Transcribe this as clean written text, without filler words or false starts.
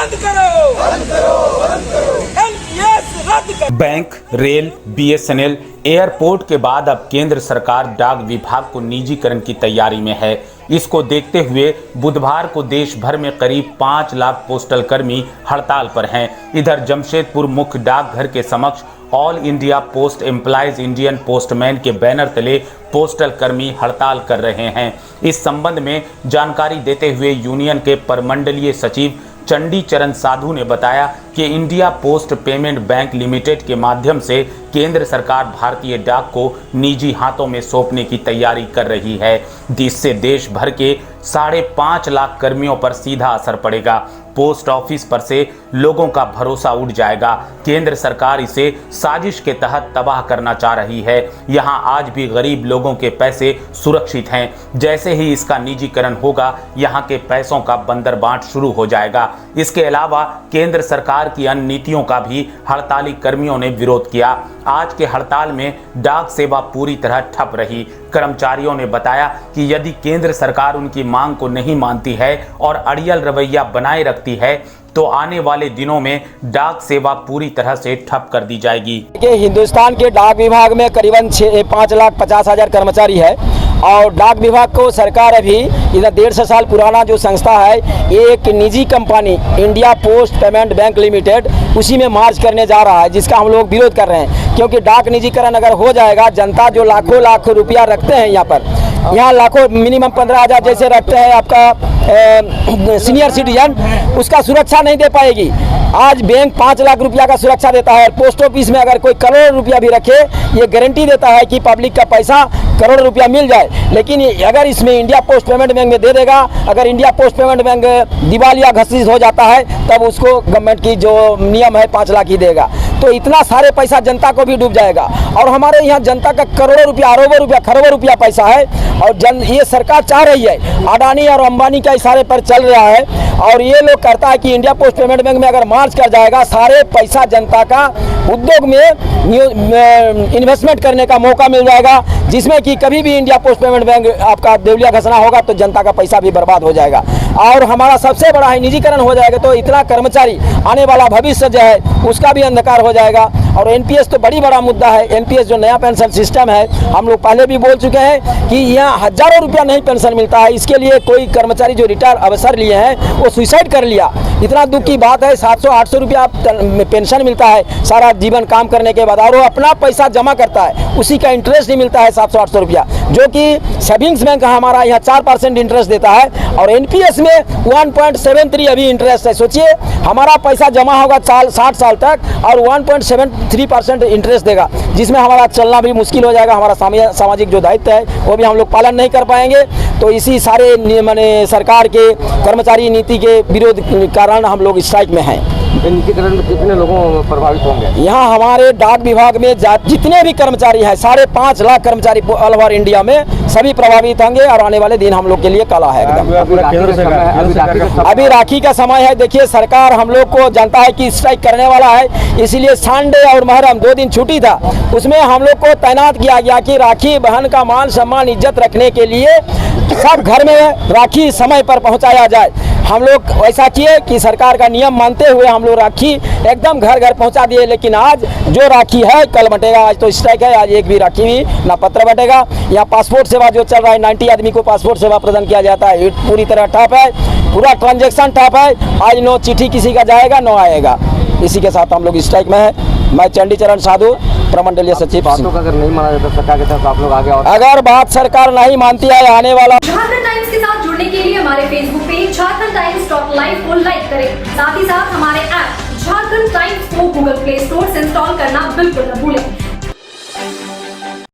बंद करो, बंद करो, बंद करो। NPS रद्द करो। बैंक, रेल, BSNL, एयरपोर्ट के बाद अब केंद्र सरकार डाक विभाग को निजीकरण की तैयारी में है। इसको देखते हुए बुधवार को देश भर में करीब 5 लाख पोस्टल कर्मी हड़ताल पर हैं। इधर जमशेदपुर मुख्य डाकघर के समक्ष all India post employees Indian postman के बैनर तले पोस्टल कर्मी हड़ताल कर रहे हैं। इस संबंध में जानकारी देते हुए यूनियन के परमंडलीय सचिव चंडी चरण साधु ने बताया कि India post payment bank limited के माध्यम से केंद्र सरकार भारतीय डाक को निजी हाथों में सौंपने की तैयारी कर रही है, जिससे देश भर के 5.5 लाख कर्मियों पर सीधा असर पड़ेगा। पोस्ट ऑफिस पर से लोगों का भरोसा उठ जाएगा। केंद्र सरकार इसे साजिश के तहत तबाह करना चाह रही है। यहां आज भी गरीब लोगों के पैसे सुरक्षित हैं। जैसे ही इसका निजीकरण होगा, यहां के पैसों का बंदरबांट शुरू हो जाएगा। इसके अलावा केंद्र सरकार की अन्य नीतियों का भी हड़ताली कर्मियों ने विरोध किया। आज के हड़ताल में डाक सेवा पूरी तरह ठप रही। कर्मचारियों ने बताया कि यदि केंद्र सरकार उनकी मांग को नहीं मानती है और अड़ियल रवैया बनाए रखती है तो आने वाले दिनों में डाक सेवा पूरी तरह से ठप कर दी जाएगी। हिंदुस्तान के डाक विभाग में करीबन 5,50,000 कर्मचारी है और डाक विभाग को सरकार अभी इधर 1.5 साल पुराना जो संस्था है, एक निजी company India post payment bank limited, उसी में मार्च करने जा रहा है, जिसका हम लोग विरोध कर रहे हैं। क्योंकि डाक निजीकरण अगर हो जाएगा, जनता जो लाखों लाख रुपया रखते हैं यहाँ लाखों मिनिमम 15,000 जैसे रखते हैं आपका सीनियर सिटीजन, उसका सुरक्षा नहीं दे पाएगी। आज बैंक 5 लाख रुपया का सुरक्षा देता है। पोस्ट ऑफिस में अगर कोई करोड़ रुपया भी रखे, ये गारंटी देता है कि पब्लिक का पैसा करोड़ रुपया मिल जाए। लेकिन अगर इसमें इंडिया पोस्ट पेमेंट बैंक में दे देगा, अगर इंडिया पोस्ट पेमेंट बैंक दिवालिया घोषित हो जाता है, तब उसको गवर्नमेंट की जो नियम है 5 लाख ही देगा। तो इतना सारे पैसा जनता को भी डूब जाएगा। और हमारे यहाँ जनता का करोड़ों रुपया, अरबों रुपया, खरबों रुपया पैसा है और ये सरकार चाह रही है, अडानी और अंबानी का इशारे पर चल रहा है। और ये लोग कहता है कि इंडिया पोस्ट पेमेंट बैंक में अगर मार्च कर जाएगा, सारे पैसा जनता का उद्योग में इन्वेस्टमेंट करने का मौका मिल जाएगा, जिसमें कि कभी भी इंडिया पोस्ट पेमेंट बैंक आपका देवलिया घोषणा होगा तो जनता का पैसा भी बर्बाद हो जाएगा। और हमारा सबसे बड़ा है निजीकरण हो जाएगा तो इतना कर्मचारी, आने वाला भविष्य जो है उसका भी अंधकार हो जाएगा। और NPS तो बड़ा मुद्दा है। NPS जो नया पेंशन सिस्टम है, हम लोग पहले भी बोल चुके हैं कि यहाँ हजारों रुपया नहीं पेंशन मिलता है। इसके लिए कोई कर्मचारी जो रिटायर अवसर लिए हैं वो सुसाइड कर लिया। इतना दुख की बात है, 700-800 रुपया पेंशन मिलता है सारा जीवन काम करने के बाद, और वो अपना पैसा जमा करता है, उसी का इंटरेस्ट नहीं मिलता है 700-800 रुपया, जो कि सेविंग्स बैंक हमारा यहाँ 4% इंटरेस्ट देता है और NPS में 1.73 अभी इंटरेस्ट है। सोचिए हमारा पैसा जमा होगा 60 साल तक और 1.73% इंटरेस्ट देगा, जिसमें हमारा चलना भी मुश्किल हो जाएगा। हमारा सामाजिक जो दायित्व है वो भी हम लोग पालन नहीं कर पाएंगे। तो इसी सारे माने सरकार के कर्मचारी नीति के विरोध कारण हम लोग स्ट्राइक में हैं। निजीकरण में कितने लोगों प्रभावित होंगे? यहाँ हमारे डाक विभाग में जितने भी कर्मचारी हैं, 5.5 लाख कर्मचारी ऑल ओवर इंडिया में सभी प्रभावित होंगे और आने वाले दिन हम लोग के लिए काला है एकदम। अभी राखी का समय है। देखिए सरकार हम लोग को जानता है कि स्ट्राइक करने वाला है, इसीलिए संडे और मुहर्रम 2 दिन छुट्टी था, उसमें हम लोग को तैनात किया गया कि राखी बहन का मान सम्मान इज्जत रखने के लिए सब घर में राखी समय पर पहुँचाया जाए। हम लोग ऐसा किए कि सरकार का नियम मानते हुए हम लोग राखी एकदम घर घर पहुंचा दिए। लेकिन आज जो राखी है कल बटेगा। आज तो स्ट्राइक है, आज एक भी राखी भी ना पत्र बटेगा। यहाँ पासपोर्ट सेवा जो चल रहा है, 90 आदमी को पासपोर्ट सेवा प्रदान किया जाता है, पूरी तरह ठप है, पूरा ट्रांजेक्शन ठप है। आज नो चिट्ठी किसी का जाएगा नो आएगा। इसी के साथ हम लोग स्ट्राइक में है। मैं चंडी चरण साधु, प्रमंडलीय सचिव। बातों का अगर नहीं माना जाता सरकार के साथ आप लोग आगे, और अगर बात सरकार नहीं मानती है, आने वाला झारखंड टाइम्स के साथ जुड़ने के लिए हमारे Facebook page Jharkhand times .live को लाइक करें। साथ ही साथ हमारे ऐप झारखंड टाइम्स को गूगल प्ले स्टोर से इंस्टॉल करना बिल्कुल न भूलें।